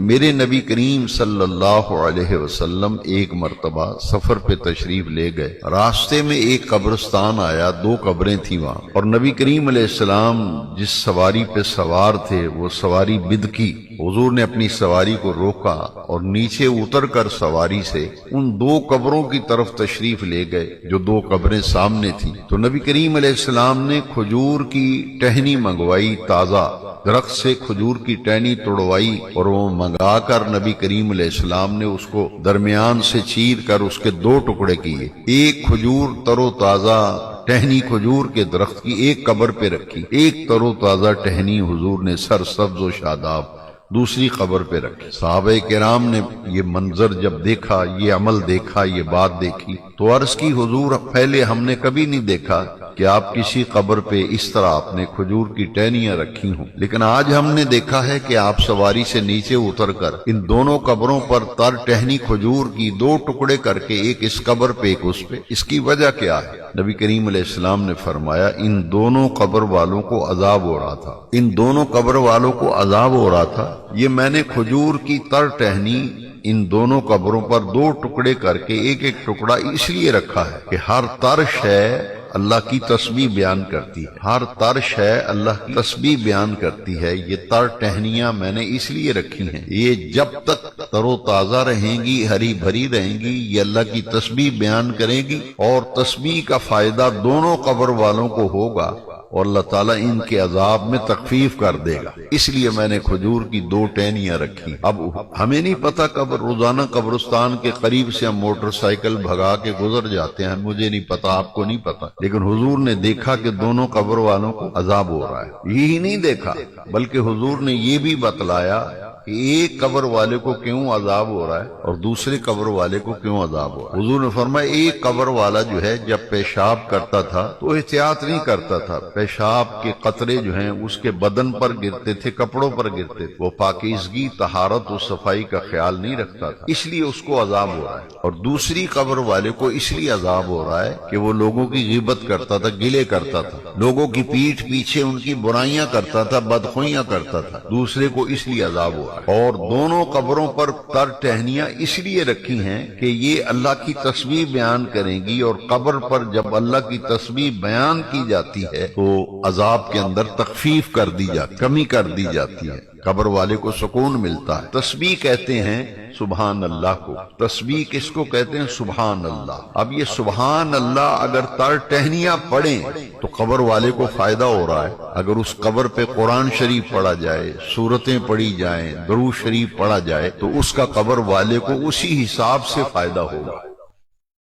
میرے نبی کریم صلی اللہ علیہ وسلم ایک مرتبہ سفر پہ تشریف لے گئے، راستے میں ایک قبرستان آیا، 2 قبریں تھیں وہاں، اور نبی کریم علیہ السلام جس سواری پہ سوار تھے وہ سواری بدکی، حضور نے اپنی سواری کو روکا اور نیچے اتر کر سواری سے ان 2 قبروں کی طرف تشریف لے گئے جو 2 قبریں سامنے تھیں۔ تو نبی کریم علیہ السلام نے کھجور کی ٹہنی منگوائی، تازہ درخت سے کھجور کی ٹہنی توڑوائی، اور وہ منگا کر نبی کریم علیہ السلام نے اس کو درمیان سے چیر کر اس کے 2 ٹکڑے کیے، ایک کھجور تر و تازہ ٹہنی کھجور کے درخت کی ایک قبر پہ رکھی، ایک تر و تازہ ٹہنی حضور نے سرسبز و شاداب دوسری قبر پہ رکھی۔ صحابہ کرام نے یہ منظر جب دیکھا، یہ عمل دیکھا، یہ بات دیکھی تو عرض کی حضور پہلے ہم نے کبھی نہیں دیکھا کہ آپ کسی قبر پہ اس طرح اپنے کھجور کی ٹہنیاں رکھی ہوں، لیکن آج ہم نے دیکھا ہے کہ آپ سواری سے نیچے اتر کر ان دونوں قبروں پر تر ٹہنی کھجور کی 2 ٹکڑے کر کے ایک اس قبر پہ ایک اس پہ، اس کی وجہ کیا ہے؟ نبی کریم علیہ السلام نے فرمایا ان دونوں قبر والوں کو عذاب ہو رہا تھا، ان دونوں قبر والوں کو عذاب ہو رہا تھا، یہ میں نے کھجور کی تر ٹہنی ان دونوں قبروں پر 2 ٹکڑے کر کے ایک ایک ٹکڑا اس لیے رکھا ہے کہ ہر ترش ہے اللہ کی تسبیح بیان کرتی ہے، ہر ترش ہے اللہ کی تسبیح بیان کرتی ہے، یہ تر ٹہنیاں میں نے اس لیے رکھی ہیں، یہ جب تک تر و تازہ رہیں گی، ہری بھری رہیں گی، یہ اللہ کی تسبیح بیان کریں گی، اور تسبیح کا فائدہ دونوں قبر والوں کو ہوگا اور اللہ تعالیٰ ان کے عذاب میں تخفیف کر دے گا، اس لیے میں نے کھجور کی 2 ٹہنیاں رکھی۔ اب ہمیں نہیں پتا قبر، روزانہ قبرستان کے قریب سے ہم موٹر سائیکل بھگا کے گزر جاتے ہیں، مجھے نہیں پتا، آپ کو نہیں پتا، لیکن حضور نے دیکھا کہ دونوں قبر والوں کو عذاب ہو رہا ہے۔ یہی نہیں دیکھا بلکہ حضور نے یہ بھی بتلایا کہ ایک قبر والے کو کیوں عذاب ہو رہا ہے اور دوسرے قبر والے کو کیوں عذاب ہو رہا ہے۔ حضور نے فرمایا ایک قبر والا جو ہے جب پیشاب کرتا تھا تو احتیاط نہیں کرتا تھا، پیشاب کے قطرے جو ہیں اس کے بدن پر گرتے تھے، کپڑوں پر گرتے تھے، وہ پاکیزگی، طہارت و صفائی کا خیال نہیں رکھتا تھا، اس لیے اس کو عذاب ہو رہا ہے۔ اور دوسری قبر والے کو اس لیے عذاب ہو رہا ہے کہ وہ لوگوں کی غیبت کرتا تھا، گلے کرتا تھا، لوگوں کی پیٹھ پیچھے ان کی برائیاں کرتا تھا، بدخوئیاں کرتا تھا، دوسرے کو اس لیے عذاب ہو رہا ہے۔ اور دونوں قبروں پر تر ٹہنیاں اس لیے رکھی ہیں کہ یہ اللہ کی تسبیح بیان کریں گی، اور قبر پر جب اللہ کی تسبیح بیان کی جاتی ہے تو عذاب کے اندر تخفیف کر دی جاتی، کمی کر دی جاتی ہے، قبر والے کو سکون ملتا ہے۔ تسبیح کہتے ہیں سبحان اللہ کو، تسبیح کس کو کہتے ہیں؟ سبحان اللہ۔ اب یہ سبحان اللہ اگر تر ٹہنیاں پڑھیں تو قبر والے کو فائدہ ہو رہا ہے، اگر اس قبر پہ قرآن شریف پڑھا جائے، سورتیں پڑھی جائیں، درود شریف پڑھا جائے تو اس کا قبر والے کو اسی حساب سے فائدہ ہوگا۔